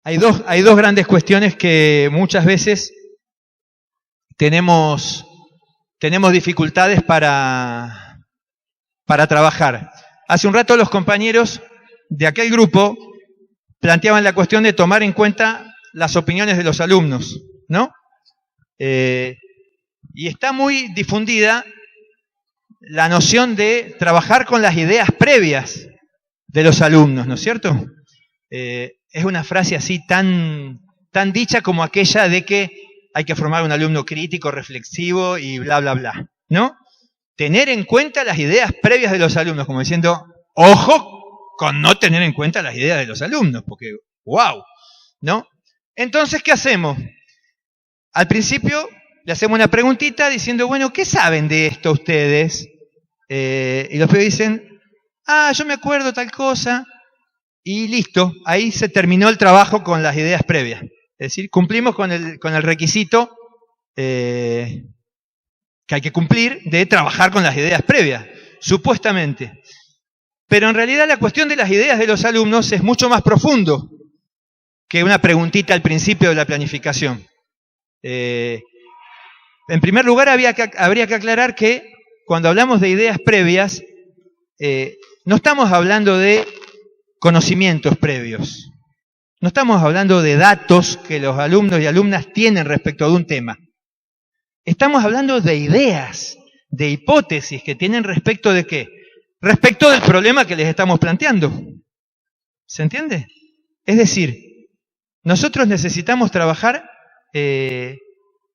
Hay dos grandes cuestiones que muchas veces tenemos dificultades para trabajar. Hace un rato los compañeros de aquel grupo planteaban la cuestión de tomar en cuenta las opiniones de los alumnos, ¿no? Y está muy difundida la noción de trabajar con las ideas previas de los alumnos, ¿no es cierto? Es una frase así tan dicha como aquella de que hay que formar un alumno crítico, reflexivo y bla, bla, bla, ¿no? Tener en cuenta las ideas previas de los alumnos, como diciendo, ojo con no tener en cuenta las ideas de los alumnos, porque ¡wow! ¿No? Entonces, ¿qué hacemos? Al principio le hacemos una preguntita diciendo, bueno, ¿qué saben de esto ustedes? Y los pibes dicen, yo me acuerdo tal cosa, y listo, ahí se terminó el trabajo con las ideas previas. Es decir, cumplimos con el requisito que hay que cumplir de trabajar con las ideas previas, supuestamente. Pero en realidad la cuestión de las ideas de los alumnos es mucho más profundo que una preguntita al principio de la planificación. En primer lugar, habría que aclarar que cuando hablamos de ideas previas, no estamos hablando de conocimientos previos. No estamos hablando de datos que los alumnos y alumnas tienen respecto de un tema. Estamos hablando de ideas, de hipótesis que tienen respecto de ¿qué? Respecto del problema que les estamos planteando. ¿Se entiende? Es decir, nosotros necesitamos trabajar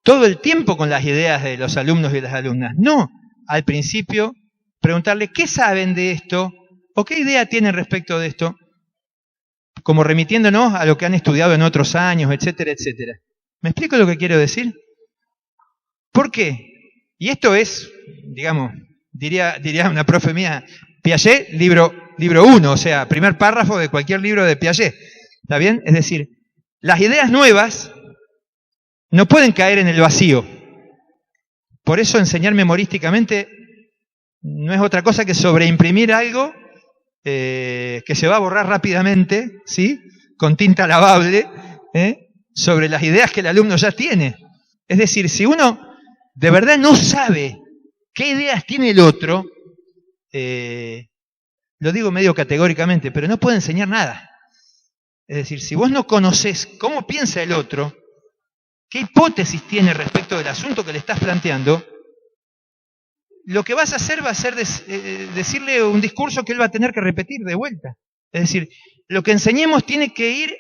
todo el tiempo con las ideas de los alumnos y las alumnas. No, al principio, preguntarle ¿qué saben de esto? ¿O qué idea tienen respecto de esto? Como remitiéndonos a lo que han estudiado en otros años, etcétera, etcétera. ¿Me explico lo que quiero decir? ¿Por qué? Y esto es, digamos, diría una profe mía, Piaget, libro 1, o sea, primer párrafo de cualquier libro de Piaget. ¿Está bien? Es decir, las ideas nuevas no pueden caer en el vacío. Por eso enseñar memorísticamente no es otra cosa que sobreimprimir algo que se va a borrar rápidamente, ¿sí? Con tinta lavable, sobre las ideas que el alumno ya tiene. Es decir, si uno de verdad no sabe qué ideas tiene el otro, lo digo medio categóricamente, pero no puede enseñar nada. Es decir, si vos no conocés cómo piensa el otro, qué hipótesis tiene respecto del asunto que le estás planteando, lo que vas a hacer va a ser decirle un discurso que él va a tener que repetir de vuelta. Es decir, lo que enseñemos tiene que ir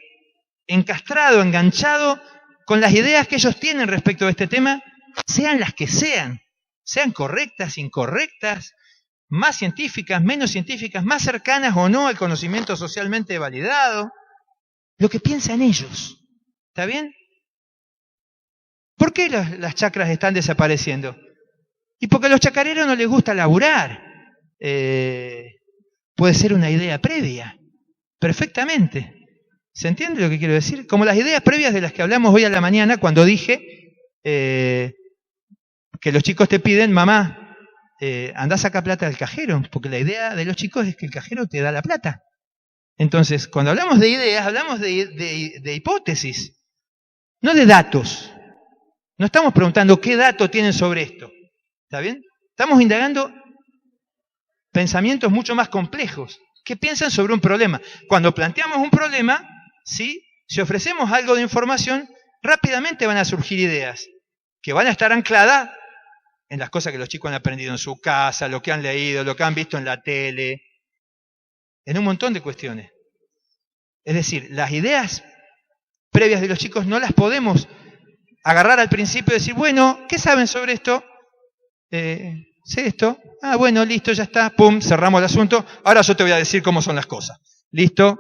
encastrado, enganchado con las ideas que ellos tienen respecto de este tema, sean las que sean correctas, incorrectas, más científicas, menos científicas, más cercanas o no al conocimiento socialmente validado, lo que piensan ellos. ¿Está bien? ¿Por qué las chacras están desapareciendo? Y porque a los chacareros no les gusta laburar. Puede ser una idea previa, perfectamente. ¿Se entiende lo que quiero decir? Como las ideas previas de las que hablamos hoy a la mañana cuando dije que los chicos te piden, mamá, andá a sacar plata del cajero, porque la idea de los chicos es que el cajero te da la plata. Entonces, cuando hablamos de ideas, hablamos de hipótesis, no de datos. No estamos preguntando qué datos tienen sobre esto. ¿Está bien? Estamos indagando pensamientos mucho más complejos. ¿Qué piensan sobre un problema? Cuando planteamos un problema, ¿sí? Si ofrecemos algo de información, rápidamente van a surgir ideas que van a estar ancladas en las cosas que los chicos han aprendido en su casa, lo que han leído, lo que han visto en la tele, en un montón de cuestiones. Es decir, las ideas previas de los chicos no las podemos agarrar al principio y decir, bueno, ¿qué saben sobre esto? Sé esto. Bueno, listo, ya está. Pum, cerramos el asunto. Ahora yo te voy a decir cómo son las cosas. Listo.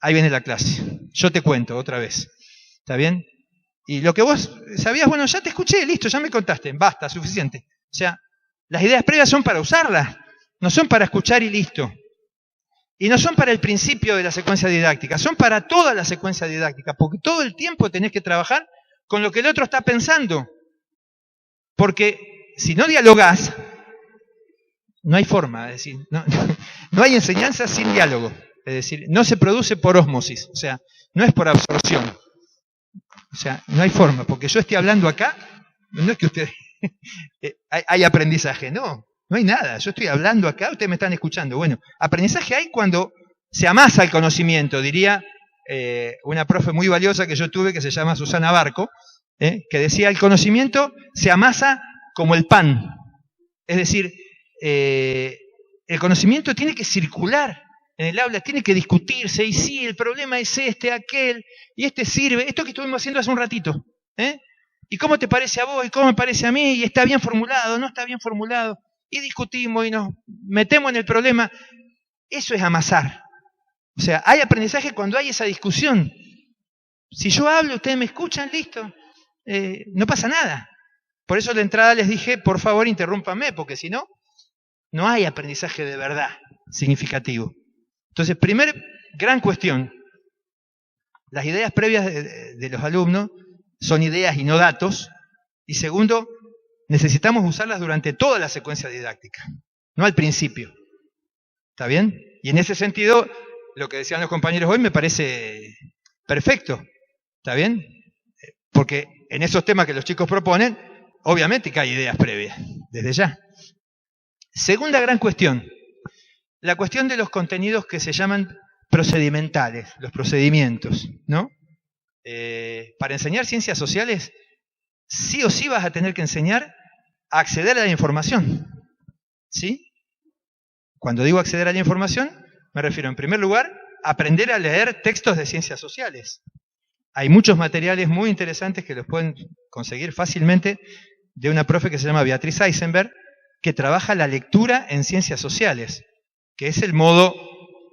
Ahí viene la clase. Yo te cuento otra vez. ¿Está bien? Y lo que vos sabías, bueno, ya te escuché, listo, ya me contaste. Basta, suficiente. O sea, las ideas previas son para usarlas. No son para escuchar y listo. Y no son para el principio de la secuencia didáctica. Son para toda la secuencia didáctica. Porque todo el tiempo tenés que trabajar con lo que el otro está pensando. Porque si no dialogás, no hay forma, es decir, no hay enseñanza sin diálogo. Es decir, no se produce por ósmosis. O sea, no es por absorción. O sea, no hay forma, porque yo estoy hablando acá, no es que ustedes hay aprendizaje, no hay nada. Yo estoy hablando acá, ustedes me están escuchando. Bueno, aprendizaje hay cuando se amasa el conocimiento, diría una profe muy valiosa que yo tuve, que se llama Susana Barco, que decía, el conocimiento se amasa como el pan. Es decir, el conocimiento tiene que circular en el aula, tiene que discutirse, y sí, el problema es este, aquel, y este sirve, esto que estuvimos haciendo hace un ratito. ¿Y cómo te parece a vos? ¿Y cómo me parece a mí? ¿Y está bien formulado? ¿No está bien formulado? Y discutimos y nos metemos en el problema. Eso es amasar. O sea, hay aprendizaje cuando hay esa discusión. Si yo hablo, ustedes me escuchan, listo. No pasa nada. Por eso de entrada les dije, por favor, interrúmpanme, porque si no, no hay aprendizaje de verdad significativo. Entonces, primer gran cuestión. Las ideas previas de los alumnos son ideas y no datos. Y segundo, necesitamos usarlas durante toda la secuencia didáctica, no al principio. ¿Está bien? Y en ese sentido, lo que decían los compañeros hoy me parece perfecto. ¿Está bien? Porque en esos temas que los chicos proponen, obviamente que hay ideas previas, desde ya. Segunda gran cuestión, la cuestión de los contenidos que se llaman procedimentales, los procedimientos, ¿no? Para enseñar ciencias sociales, sí o sí vas a tener que enseñar a acceder a la información. ¿Sí? Cuando digo acceder a la información, me refiero en primer lugar a aprender a leer textos de ciencias sociales. Hay muchos materiales muy interesantes que los pueden conseguir fácilmente de una profe que se llama Beatriz Eisenberg, que trabaja la lectura en ciencias sociales, que es el modo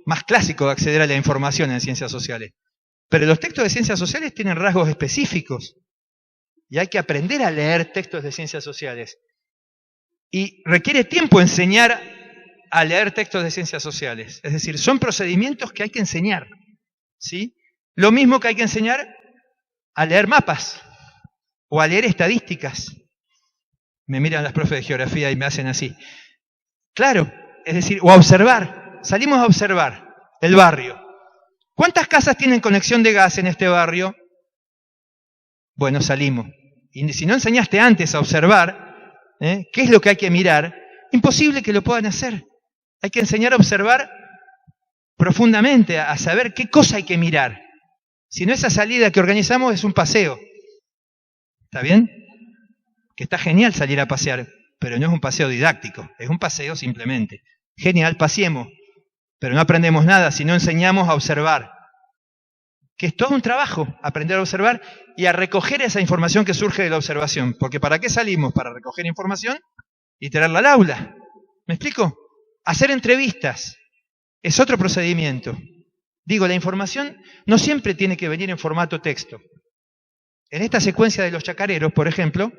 más clásico de acceder a la información en ciencias sociales. Pero los textos de ciencias sociales tienen rasgos específicos y hay que aprender a leer textos de ciencias sociales. Y requiere tiempo enseñar a leer textos de ciencias sociales. Es decir, son procedimientos que hay que enseñar. ¿Sí? Lo mismo que hay que enseñar a leer mapas o a leer estadísticas. Me miran las profes de geografía y me hacen así. Claro, es decir, o a observar. Salimos a observar el barrio. ¿Cuántas casas tienen conexión de gas en este barrio? Bueno, salimos. Y si no enseñaste antes a observar, ¿qué es lo que hay que mirar? Imposible que lo puedan hacer. Hay que enseñar a observar profundamente, a saber qué cosa hay que mirar. Si no, esa salida que organizamos es un paseo. ¿Está bien? Que está genial salir a pasear, pero no es un paseo didáctico, es un paseo simplemente. Genial, paseemos, pero no aprendemos nada si no enseñamos a observar. Que es todo un trabajo, aprender a observar y a recoger esa información que surge de la observación. Porque ¿para qué salimos? Para recoger información y traerla al aula. ¿Me explico? Hacer entrevistas es otro procedimiento. Digo, la información no siempre tiene que venir en formato texto. En esta secuencia de los chacareros, por ejemplo,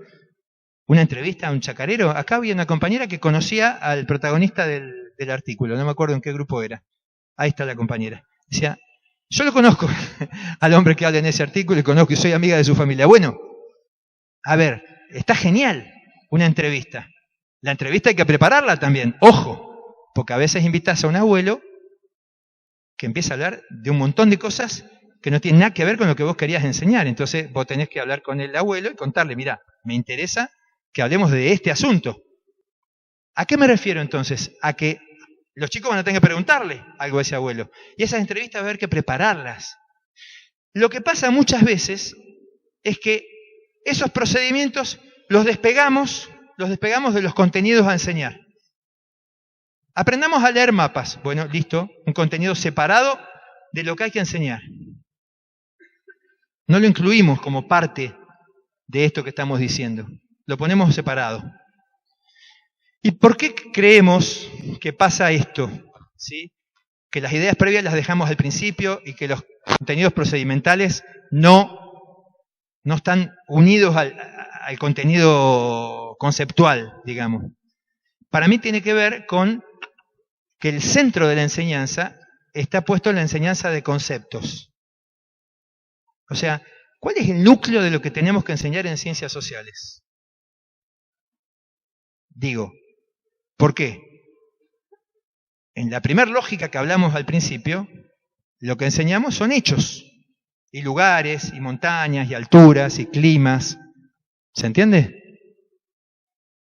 una entrevista a un chacarero, acá había una compañera que conocía al protagonista del artículo, no me acuerdo en qué grupo era. Ahí está la compañera. Decía, yo lo conozco al hombre que habla en ese artículo y conozco y soy amiga de su familia. Bueno, a ver, está genial una entrevista. La entrevista hay que prepararla también, ojo, porque a veces invitas a un abuelo que empieza a hablar de un montón de cosas que no tienen nada que ver con lo que vos querías enseñar. Entonces vos tenés que hablar con el abuelo y contarle, mirá, me interesa que hablemos de este asunto. ¿A qué me refiero entonces? A que los chicos van a tener que preguntarle algo a ese abuelo. Y esas entrevistas va a haber que prepararlas. Lo que pasa muchas veces es que esos procedimientos los despegamos de los contenidos a enseñar. Aprendamos a leer mapas. Bueno, listo, un contenido separado de lo que hay que enseñar. No lo incluimos como parte de esto que estamos diciendo. Lo ponemos separado. ¿Y por qué creemos que pasa esto? ¿Sí? Que las ideas previas las dejamos al principio y que los contenidos procedimentales no están unidos al contenido conceptual, digamos. Para mí tiene que ver con que el centro de la enseñanza está puesto en la enseñanza de conceptos. O sea, ¿cuál es el núcleo de lo que tenemos que enseñar en ciencias sociales? Digo, ¿por qué? En la primera lógica que hablamos al principio, lo que enseñamos son hechos. y lugares, y montañas, y alturas, y climas. ¿Se entiende?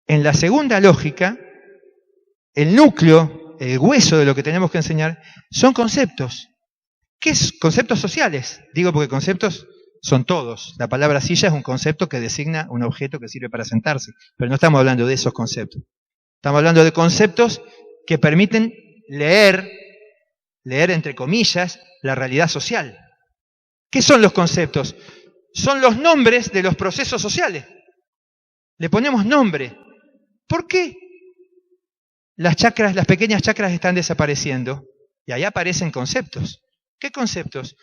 En la segunda lógica, el núcleo, el hueso de lo que tenemos que enseñar, son conceptos. ¿Qué es? Conceptos sociales. Digo porque conceptos son todos. La palabra silla es un concepto que designa un objeto que sirve para sentarse. Pero no estamos hablando de esos conceptos. Estamos hablando de conceptos que permiten leer entre comillas, la realidad social. ¿Qué son los conceptos? Son los nombres de los procesos sociales. Le ponemos nombre. ¿Por qué las pequeñas chacras están desapareciendo? Y ahí aparecen conceptos. ¿Qué conceptos?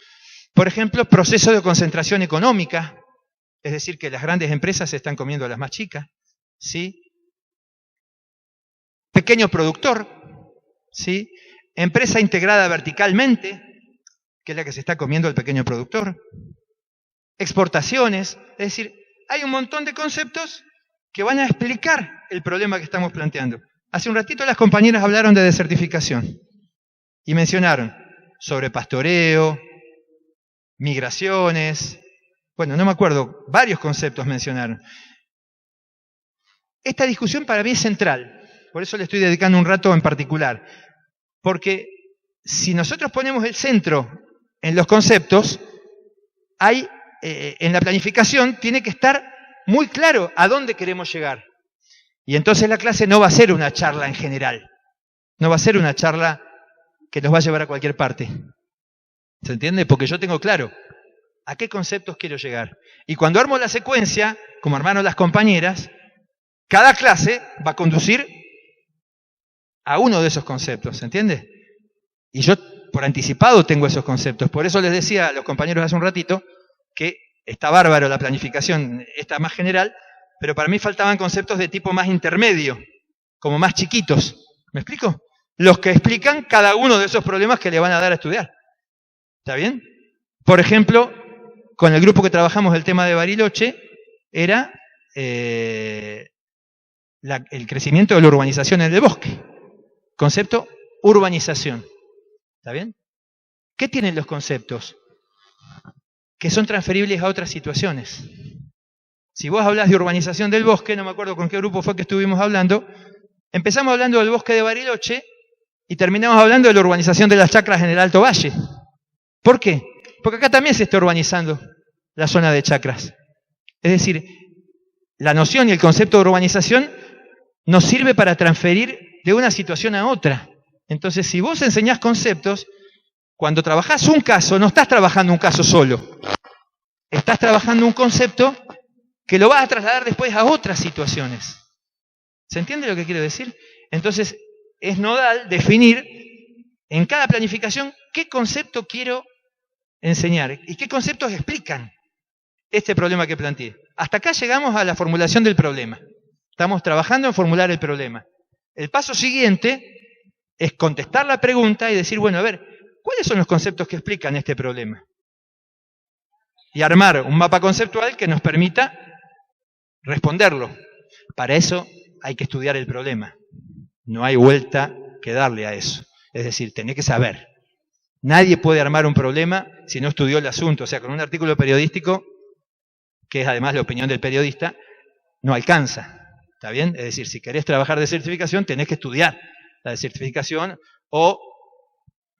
Por ejemplo, proceso de concentración económica, es decir, que las grandes empresas se están comiendo a las más chicas, ¿sí? Pequeño productor, ¿sí? Empresa integrada verticalmente, que es la que se está comiendo el pequeño productor. Exportaciones, es decir, hay un montón de conceptos que van a explicar el problema que estamos planteando. Hace un ratito las compañeras hablaron de desertificación y mencionaron sobre pastoreo, migraciones, bueno, no me acuerdo, varios conceptos mencionaron. Esta discusión para mí es central, por eso le estoy dedicando un rato en particular, porque si nosotros ponemos el centro en los conceptos, hay, en la planificación tiene que estar muy claro a dónde queremos llegar. Y entonces la clase no va a ser una charla en general, no va a ser una charla que nos va a llevar a cualquier parte. ¿Se entiende? Porque yo tengo claro a qué conceptos quiero llegar. Y cuando armo la secuencia, como armaron las compañeras, cada clase va a conducir a uno de esos conceptos, ¿se entiende? Y yo por anticipado tengo esos conceptos. Por eso les decía a los compañeros hace un ratito que está bárbaro la planificación, está más general, pero para mí faltaban conceptos de tipo más intermedio, como más chiquitos. ¿Me explico? Los que explican cada uno de esos problemas que le van a dar a estudiar. ¿Está bien? Por ejemplo, con el grupo que trabajamos el tema de Bariloche, era el crecimiento de la urbanización en el bosque. Concepto urbanización. ¿Está bien? ¿Qué tienen los conceptos? Que son transferibles a otras situaciones. Si vos hablas de urbanización del bosque, no me acuerdo con qué grupo fue que estuvimos hablando, empezamos hablando del bosque de Bariloche y terminamos hablando de la urbanización de las chacras en el Alto Valle. ¿Por qué? Porque acá también se está urbanizando la zona de chacras. Es decir, la noción y el concepto de urbanización nos sirve para transferir de una situación a otra. Entonces, si vos enseñás conceptos, cuando trabajás un caso, no estás trabajando un caso solo. Estás trabajando un concepto que lo vas a trasladar después a otras situaciones. ¿Se entiende lo que quiero decir? Entonces, es nodal definir en cada planificación qué concepto quiero enseñar y qué conceptos explican este problema que planteé. Hasta acá llegamos a la formulación del problema. Estamos trabajando en formular el problema. El paso siguiente es contestar la pregunta y decir, bueno, a ver, ¿cuáles son los conceptos que explican este problema? Y armar un mapa conceptual que nos permita responderlo. Para eso hay que estudiar el problema. No hay vuelta que darle a eso. Es decir, tenés que saber. Nadie puede armar un problema si no estudió el asunto. O sea, con un artículo periodístico, que es además la opinión del periodista, no alcanza. ¿Está bien? Es decir, si querés trabajar de certificación, tenés que estudiar la desertificación o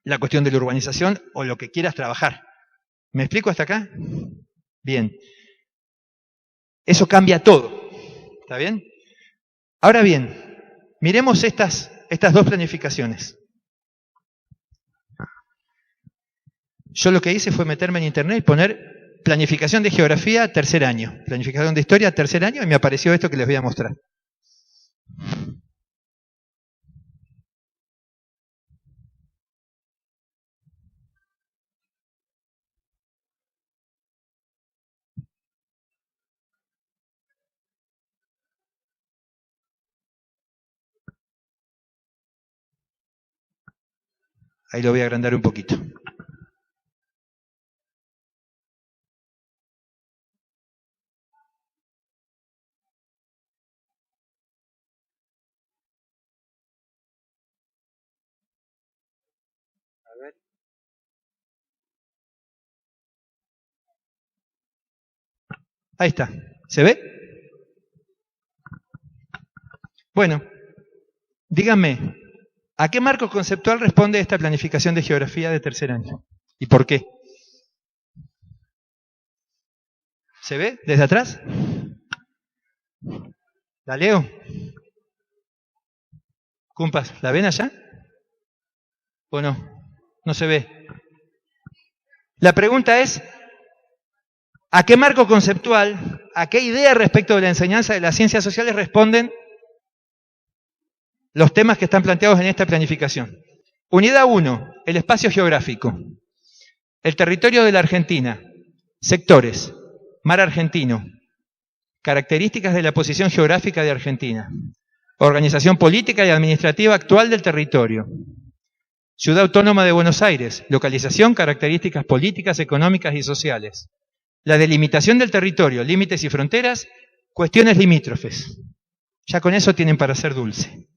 la cuestión de la urbanización o lo que quieras trabajar. ¿Me explico hasta acá? Bien. Eso cambia todo. ¿Está bien? Ahora bien, miremos estas dos planificaciones. Yo lo que hice fue meterme en internet y poner planificación de geografía tercer año, planificación de historia tercer año, y me apareció esto que les voy a mostrar. Ahí lo voy a agrandar un poquito. A ver. Ahí está. ¿Se ve? Bueno, díganme, ¿a qué marco conceptual responde esta planificación de geografía de tercer año? ¿Y por qué? ¿Se ve desde atrás? ¿La leo? Cumpas, ¿la ven allá? ¿O no? No se ve. La pregunta es, ¿a qué marco conceptual, a qué idea respecto de la enseñanza de las ciencias sociales responden los temas que están planteados en esta planificación? Unidad 1, el espacio geográfico. El territorio de la Argentina. Sectores. Mar argentino. Características de la posición geográfica de Argentina. Organización política y administrativa actual del territorio. Ciudad Autónoma de Buenos Aires. Localización, características políticas, económicas y sociales. La delimitación del territorio, límites y fronteras, cuestiones limítrofes. Ya con eso tienen para hacer dulce.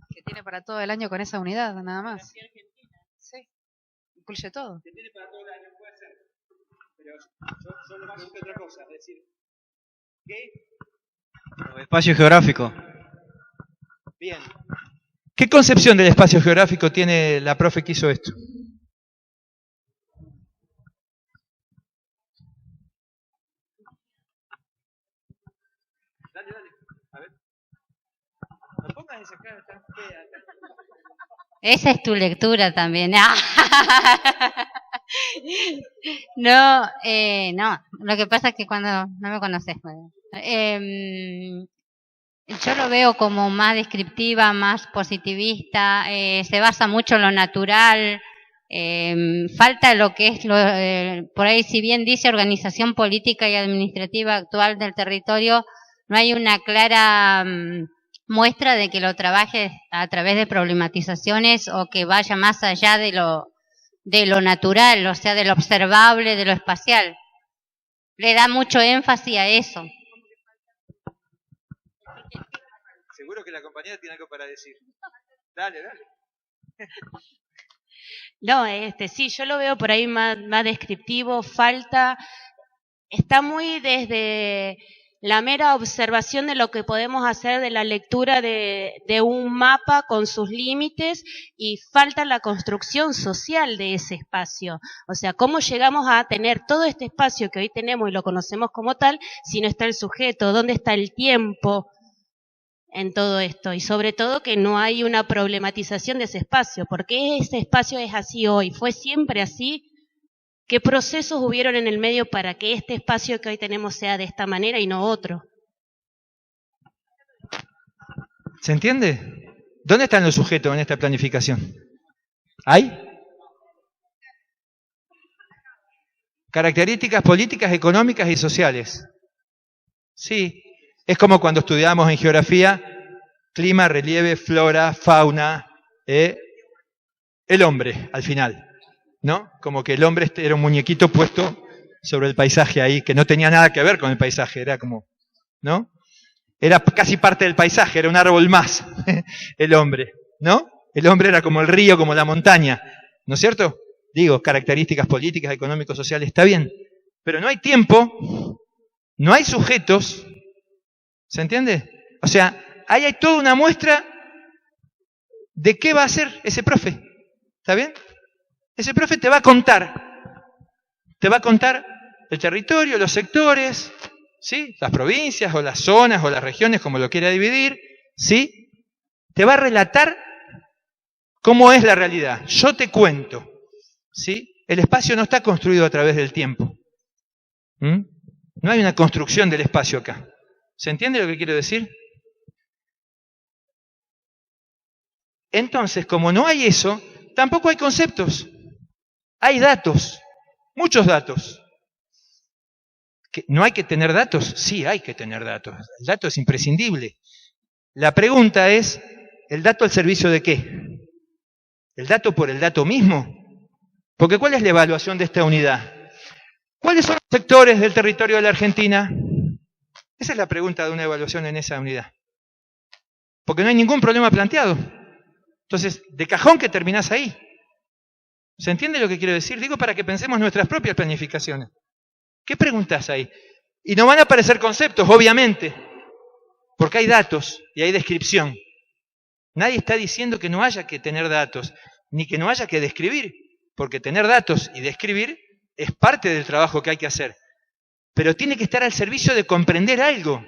Que tiene para todo el año con esa unidad, nada más. Sí, incluye todo. Que tiene para todo el año, puede ser. Pero yo le pregunto otra cosa, es decir, ¿qué? Espacio geográfico. Bien. ¿Qué concepción del espacio geográfico tiene la profe que hizo esto? Dale, a ver. No pongas esa cara tan fea. Esa es tu lectura también. No, no. Lo que pasa es que cuando no me conoces, yo lo veo como más descriptiva, más positivista. Se basa mucho en lo natural. Falta lo que es por ahí, si bien dice organización política y administrativa actual del territorio, no hay una clara muestra de que lo trabaje a través de problematizaciones o que vaya más allá de lo natural, o sea, de lo observable, de lo espacial. Le da mucho énfasis a eso. Seguro que la compañera tiene algo para decir. Dale, dale. No, sí, yo lo veo por ahí más descriptivo, está muy desde la mera observación de lo que podemos hacer de la lectura de un mapa con sus límites y falta la construcción social de ese espacio. O sea, ¿cómo llegamos a tener todo este espacio que hoy tenemos y lo conocemos como tal si no está el sujeto? ¿Dónde está el tiempo en todo esto? Y sobre todo que no hay una problematización de ese espacio. ¿Por qué ese espacio es así hoy? ¿Fue siempre así? ¿Qué procesos hubieron en el medio para que este espacio que hoy tenemos sea de esta manera y no otro? ¿Se entiende? ¿Dónde están los sujetos en esta planificación? ¿Hay? Características políticas, económicas y sociales. Sí. Es como cuando estudiamos en geografía, clima, relieve, flora, fauna, el hombre al final, ¿no? Como que el hombre era un muñequito puesto sobre el paisaje ahí, que no tenía nada que ver con el paisaje, era como, ¿no? Era casi parte del paisaje, era un árbol más, el hombre, ¿no? El hombre era como el río, como la montaña, ¿no es cierto? Digo, características políticas, económicos, sociales, está bien, pero no hay tiempo, no hay sujetos. ¿Se entiende? O sea, ahí hay toda una muestra de qué va a hacer ese profe. ¿Está bien? Ese profe te va a contar. Te va a contar el territorio, los sectores, ¿sí? Las provincias o las zonas o las regiones, como lo quiera dividir, ¿sí? Te va a relatar cómo es la realidad. Yo te cuento, ¿sí? El espacio no está construido a través del tiempo. No hay una construcción del espacio acá. ¿Se entiende lo que quiero decir? Entonces, como no hay eso, tampoco hay conceptos. Hay datos, muchos datos. ¿No hay que tener datos? Sí, hay que tener datos. El dato es imprescindible. La pregunta es, ¿el dato al servicio de qué? ¿El dato por el dato mismo? Porque ¿cuál es la evaluación de esta unidad? ¿Cuáles son los sectores del territorio de la Argentina? Esa es la pregunta de una evaluación en esa unidad. Porque no hay ningún problema planteado. Entonces, de cajón que terminás ahí. ¿Se entiende lo que quiero decir? Digo para que pensemos nuestras propias planificaciones. ¿Qué preguntas hay? Y no van a aparecer conceptos, obviamente, porque hay datos y hay descripción. Nadie está diciendo que no haya que tener datos, ni que no haya que describir, porque tener datos y describir es parte del trabajo que hay que hacer. Pero tiene que estar al servicio de comprender algo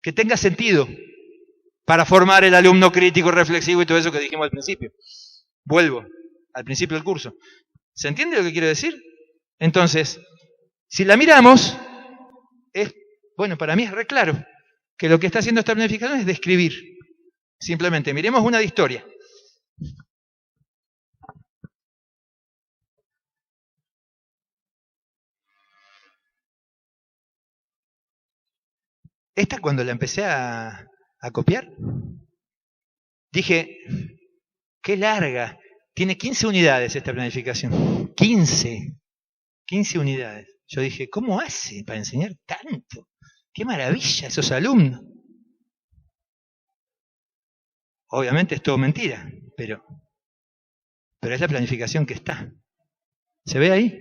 que tenga sentido para formar el alumno crítico, reflexivo y todo eso que dijimos al principio. Vuelvo al principio del curso. ¿Se entiende lo que quiero decir? Entonces, si la miramos, bueno, para mí es re claro que lo que está haciendo esta planificación es describir. Simplemente, miremos una de historia. Esta cuando la empecé a copiar, dije, qué larga. Tiene 15 unidades esta planificación. 15 unidades. Yo dije, ¿cómo hace para enseñar tanto? ¡Qué maravilla esos alumnos! Obviamente es todo mentira, pero es la planificación que está. ¿Se ve ahí?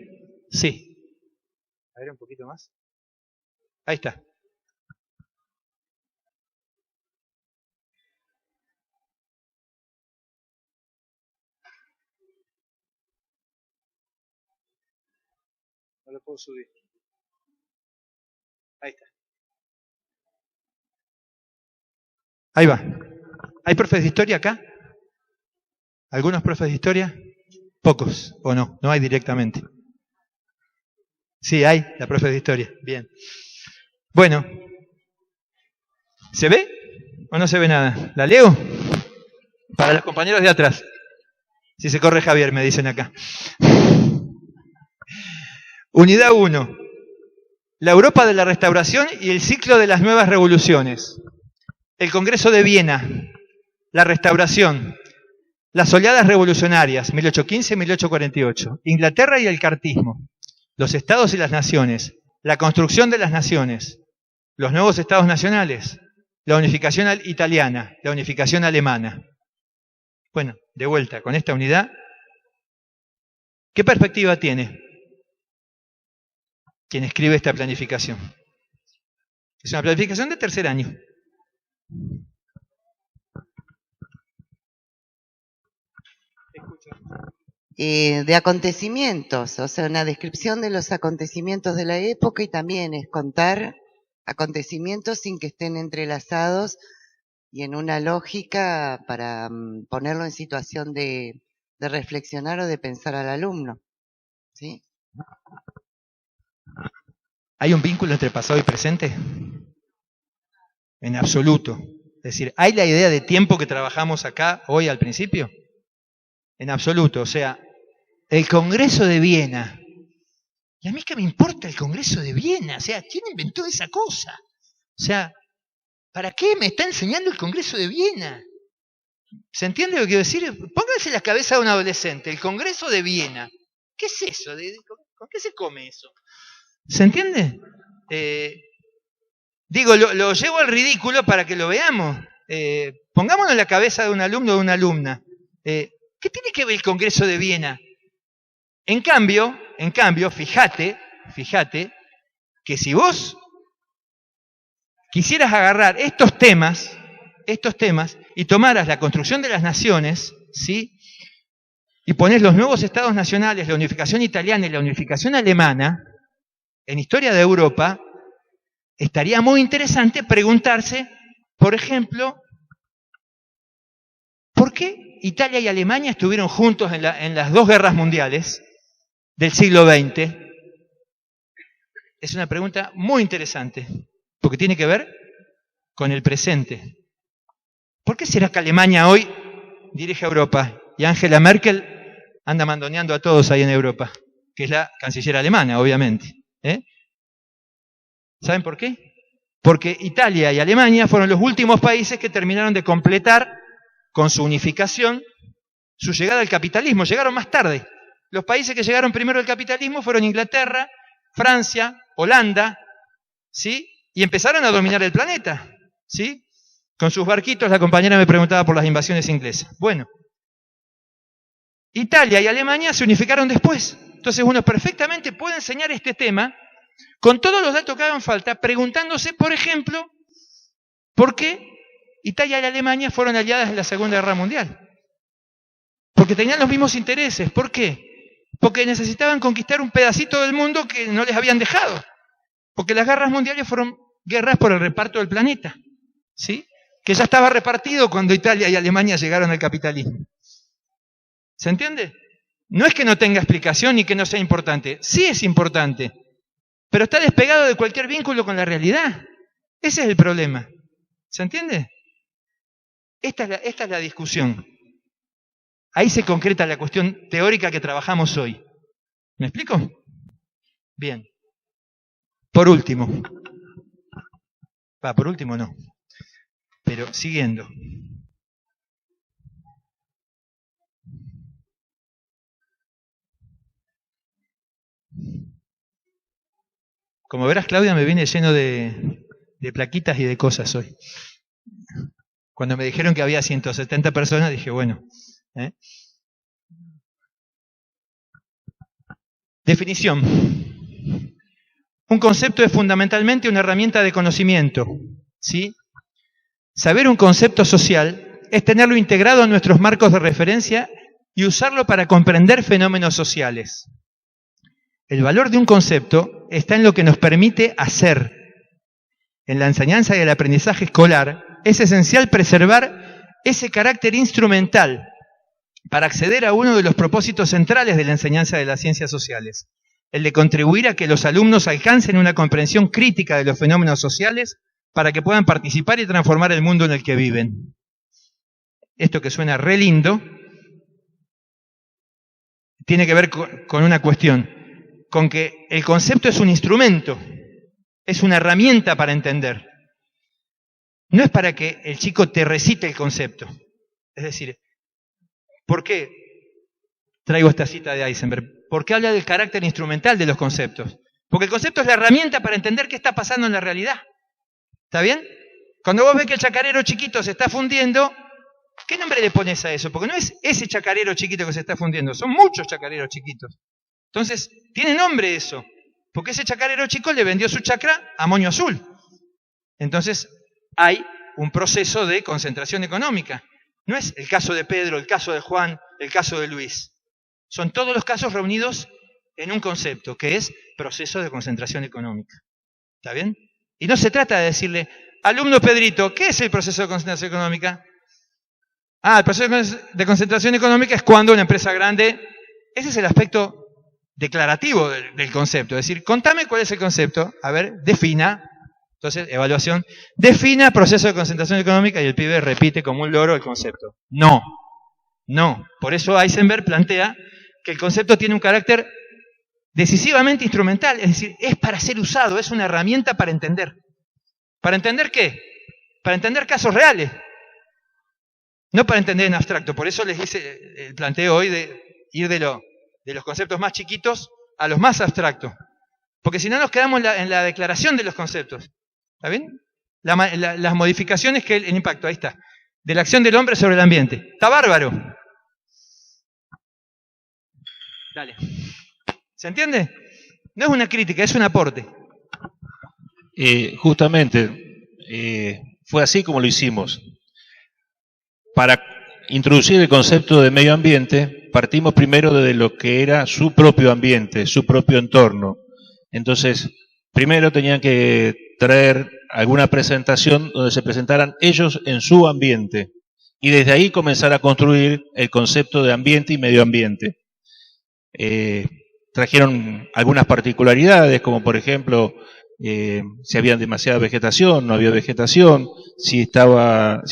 Sí. A ver un poquito más. Ahí está. No lo puedo subir. Ahí está. Ahí va. ¿Hay profes de historia acá? ¿Algunos profes de historia? Pocos, ¿o no? No hay directamente. Sí, hay la profe de historia. Bien. Bueno. ¿Se ve o no se ve nada? ¿La leo? Para los compañeros de atrás. Si se corre Javier, me dicen acá. Unidad 1. La Europa de la Restauración y el ciclo de las nuevas revoluciones. El Congreso de Viena. La Restauración. Las oleadas revolucionarias, 1815-1848. Inglaterra y el cartismo. Los estados y las naciones. La construcción de las naciones. Los nuevos estados nacionales. La unificación italiana. La unificación alemana. Bueno, de vuelta, con esta unidad, ¿qué perspectiva tiene quien escribe esta planificación? Es una planificación de tercer año. De acontecimientos, o sea, una descripción de los acontecimientos de la época y también es contar acontecimientos sin que estén entrelazados y en una lógica para ponerlo en situación de reflexionar o de pensar al alumno. ¿Sí? ¿Hay un vínculo entre pasado y presente? En absoluto. Es decir, ¿hay la idea de tiempo que trabajamos acá hoy al principio? En absoluto. O sea, el Congreso de Viena. ¿Y a mí qué me importa el Congreso de Viena? O sea, ¿quién inventó esa cosa? O sea, ¿para qué me está enseñando el Congreso de Viena? ¿Se entiende lo que quiero decir? Pónganse en la cabeza de un adolescente, el Congreso de Viena. ¿Qué es eso? ¿Con qué se come eso? ¿Se entiende? Digo, lo llevo al ridículo para que lo veamos. Pongámonos en la cabeza de un alumno o de una alumna. ¿Qué tiene que ver el Congreso de Viena? En cambio, fíjate que si vos quisieras agarrar estos temas y tomaras la construcción de las naciones, ¿sí? Y ponés los nuevos estados nacionales, la unificación italiana y la unificación alemana, en historia de Europa, estaría muy interesante preguntarse, por ejemplo, ¿por qué Italia y Alemania estuvieron juntos en las dos guerras mundiales del siglo XX? Es una pregunta muy interesante, porque tiene que ver con el presente. ¿Por qué será que Alemania hoy dirige a Europa y Angela Merkel anda mandoneando a todos ahí en Europa? Que es la canciller alemana, obviamente. ¿Saben por qué? Porque Italia y Alemania fueron los últimos países que terminaron de completar con su unificación su llegada al capitalismo. Llegaron más tarde. Los países que llegaron primero al capitalismo fueron Inglaterra, Francia, Holanda, ¿sí? Y empezaron a dominar el planeta, ¿sí? Con sus barquitos. La compañera me preguntaba por las invasiones inglesas. Bueno, Italia y Alemania se unificaron después. Entonces uno perfectamente puede enseñar este tema con todos los datos que hagan falta, preguntándose, por ejemplo, ¿por qué Italia y Alemania fueron aliadas en la Segunda Guerra Mundial? Porque tenían los mismos intereses. ¿Por qué? Porque necesitaban conquistar un pedacito del mundo que no les habían dejado. Porque las guerras mundiales fueron guerras por el reparto del planeta, ¿sí? Que ya estaba repartido cuando Italia y Alemania llegaron al capitalismo. ¿Se entiende? No es que no tenga explicación ni que no sea importante. Sí es importante, pero está despegado de cualquier vínculo con la realidad. Ese es el problema. ¿Se entiende? Esta es la discusión. Ahí se concreta la cuestión teórica que trabajamos hoy. ¿Me explico? Bien. Por último. Por último no. Pero siguiendo. Como verás, Claudia, me viene lleno de plaquitas y de cosas hoy. Cuando me dijeron que había 170 personas, dije, bueno. Definición. Un concepto es fundamentalmente una herramienta de conocimiento, ¿sí? Saber un concepto social es tenerlo integrado en nuestros marcos de referencia y usarlo para comprender fenómenos sociales. El valor de un concepto está en lo que nos permite hacer. En la enseñanza y el aprendizaje escolar es esencial preservar ese carácter instrumental para acceder a uno de los propósitos centrales de la enseñanza de las ciencias sociales, el de contribuir a que los alumnos alcancen una comprensión crítica de los fenómenos sociales para que puedan participar y transformar el mundo en el que viven. Esto que suena re lindo, tiene que ver con una cuestión, con que el concepto es un instrumento, es una herramienta para entender. No es para que el chico te recite el concepto. Es decir, ¿por qué traigo esta cita de Heisenberg? Porque habla del carácter instrumental de los conceptos. Porque el concepto es la herramienta para entender qué está pasando en la realidad. ¿Está bien? Cuando vos ves que el chacarero chiquito se está fundiendo, ¿qué nombre le pones a eso? Porque no es ese chacarero chiquito que se está fundiendo, son muchos chacareros chiquitos. Entonces, tiene nombre eso, porque ese chacarero chico le vendió su chacra a moño azul. Entonces, hay un proceso de concentración económica. No es el caso de Pedro, el caso de Juan, el caso de Luis. Son todos los casos reunidos en un concepto, que es proceso de concentración económica. ¿Está bien? Y no se trata de decirle, alumno Pedrito, ¿qué es el proceso de concentración económica? El proceso de concentración económica es cuando una empresa grande... Ese es el aspecto declarativo del concepto. Es decir, contame cuál es el concepto. A ver, defina. Entonces, evaluación. Defina proceso de concentración económica y el pibe repite como un loro el concepto. No. Por eso Heisenberg plantea que el concepto tiene un carácter decisivamente instrumental. Es decir, es para ser usado, es una herramienta para entender. ¿Para entender qué? Para entender casos reales. No para entender en abstracto. Por eso les hice el planteo hoy de ir de los conceptos más chiquitos a los más abstractos. Porque si no nos quedamos en la declaración de los conceptos. ¿Está bien? Las modificaciones que el impacto, ahí está, de la acción del hombre sobre el ambiente. Está bárbaro. Dale. ¿Se entiende? No es una crítica, es un aporte. Justamente, fue así como lo hicimos. Para introducir el concepto de medio ambiente, partimos primero de lo que era su propio ambiente, su propio entorno. Entonces, primero tenían que traer alguna presentación donde se presentaran ellos en su ambiente. Y desde ahí comenzar a construir el concepto de ambiente y medio ambiente. Trajeron algunas particularidades, como por ejemplo, si había demasiada vegetación, no había vegetación, si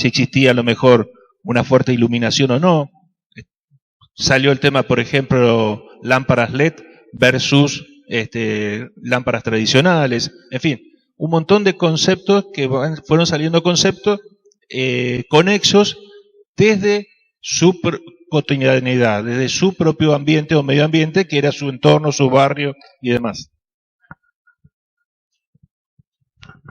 existía a lo mejor una fuerte iluminación o no. Salió el tema, por ejemplo, lámparas LED versus lámparas tradicionales, en fin, un montón de conceptos que fueron saliendo conceptos conexos desde su cotidianidad, desde su propio ambiente o medio ambiente, que era su entorno, su barrio y demás.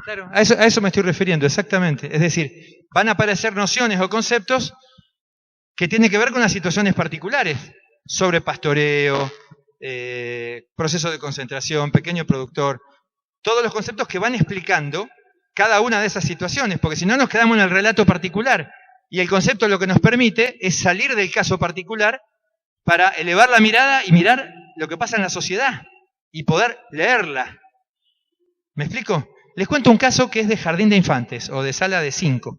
Claro, a eso me estoy refiriendo, exactamente. Es decir, van a aparecer nociones o conceptos que tienen que ver con las situaciones particulares. sobrepastoreo, proceso de concentración, pequeño productor, todos los conceptos que van explicando cada una de esas situaciones, porque si no nos quedamos en el relato particular, y el concepto lo que nos permite es salir del caso particular para elevar la mirada y mirar lo que pasa en la sociedad, y poder leerla. ¿Me explico? Les cuento un caso que es de jardín de infantes, o de sala de 5,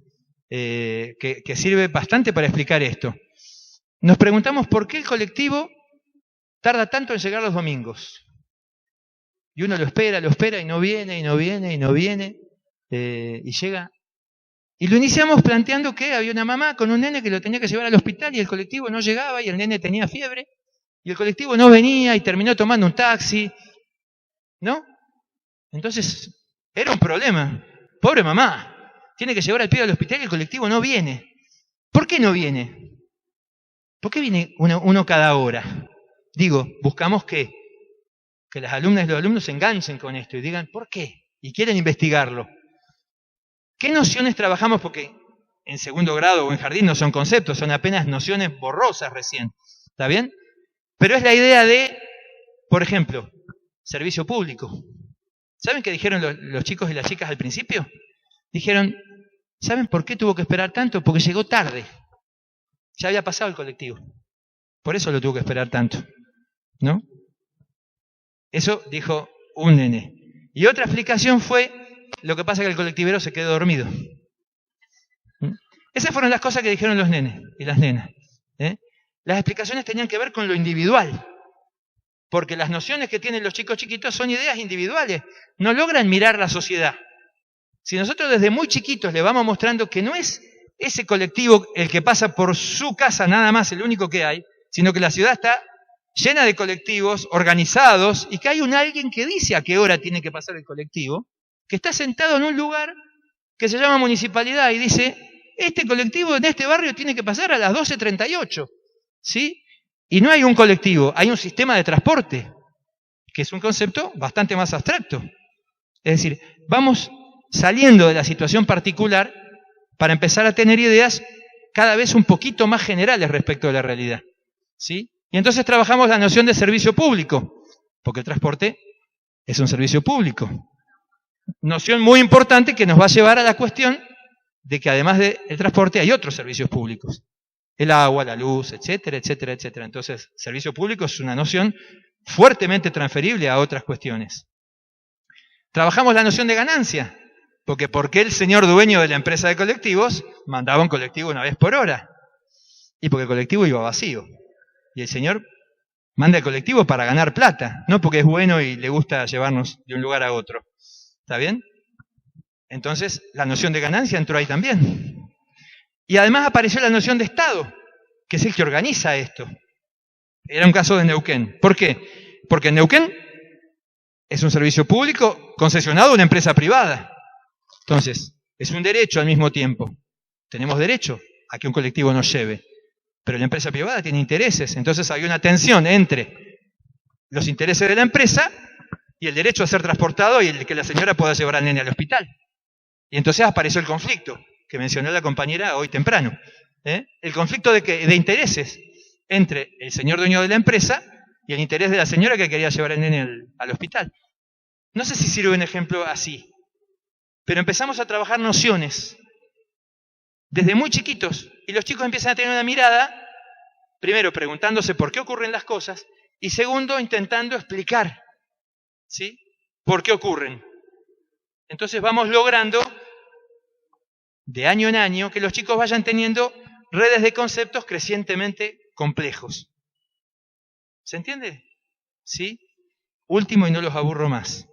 que sirve bastante para explicar esto. Nos preguntamos por qué el colectivo tarda tanto en llegar los domingos. Y uno lo espera y no viene, y no viene, y no viene, y llega. Y lo iniciamos planteando que había una mamá con un nene que lo tenía que llevar al hospital y el colectivo no llegaba y el nene tenía fiebre y el colectivo no venía y terminó tomando un taxi, ¿no? Entonces, era un problema. Pobre mamá, tiene que llevar al pibe al hospital y el colectivo no viene. ¿Por qué no viene? ¿Por qué viene uno cada hora? Digo, buscamos que las alumnas y los alumnos se enganchen con esto y digan, ¿por qué? Y quieren investigarlo. ¿Qué nociones trabajamos? Porque en segundo grado o en jardín no son conceptos, son apenas nociones borrosas recién. ¿Está bien? Pero es la idea de, por ejemplo, servicio público. ¿Saben qué dijeron los chicos y las chicas al principio? Dijeron, ¿saben por qué tuvo que esperar tanto? Porque llegó tarde. Ya había pasado el colectivo. Por eso lo tuvo que esperar tanto. ¿No? Eso dijo un nene. Y otra explicación fue, lo que pasa es que el colectivero se quedó dormido. Esas fueron las cosas que dijeron los nenes y las nenas. Las explicaciones tenían que ver con lo individual. Porque las nociones que tienen los chicos chiquitos son ideas individuales. No logran mirar la sociedad. Si nosotros desde muy chiquitos le vamos mostrando que no es ese colectivo el que pasa por su casa nada más, el único que hay, sino que la ciudad está llena de colectivos organizados y que hay alguien que dice a qué hora tiene que pasar el colectivo, que está sentado en un lugar que se llama municipalidad y dice, este colectivo en este barrio tiene que pasar a las 12:38, ¿sí? Y no hay un colectivo, hay un sistema de transporte, que es un concepto bastante más abstracto. Es decir, vamos saliendo de la situación particular para empezar a tener ideas cada vez un poquito más generales respecto de la realidad, ¿sí? Y entonces trabajamos la noción de servicio público, porque el transporte es un servicio público. Noción muy importante que nos va a llevar a la cuestión de que además del transporte hay otros servicios públicos. El agua, la luz, etcétera, etcétera, etcétera. Entonces, servicio público es una noción fuertemente transferible a otras cuestiones. Trabajamos la noción de ganancia, porque ¿por qué el señor dueño de la empresa de colectivos mandaba un colectivo una vez por hora? Y porque el colectivo iba vacío. Y el señor manda el colectivo para ganar plata, no porque es bueno y le gusta llevarnos de un lugar a otro. ¿Está bien? Entonces, la noción de ganancia entró ahí también. Y además apareció la noción de Estado, que es el que organiza esto. Era un caso de Neuquén. ¿Por qué? Porque en Neuquén es un servicio público concesionado a una empresa privada. Entonces, es un derecho al mismo tiempo. Tenemos derecho a que un colectivo nos lleve. Pero la empresa privada tiene intereses. Entonces hay una tensión entre los intereses de la empresa y el derecho a ser transportado y el que la señora pueda llevar al nene al hospital. Y entonces apareció el conflicto que mencionó la compañera hoy temprano. El conflicto de intereses entre el señor dueño de la empresa y el interés de la señora que quería llevar al nene al hospital. No sé si sirve un ejemplo así, pero empezamos a trabajar nociones desde muy chiquitos, y los chicos empiezan a tener una mirada, primero preguntándose por qué ocurren las cosas, y segundo intentando explicar, ¿sí?, por qué ocurren. Entonces vamos logrando, de año en año, que los chicos vayan teniendo redes de conceptos crecientemente complejos. ¿Se entiende? ¿Sí? Último, y no los aburro más.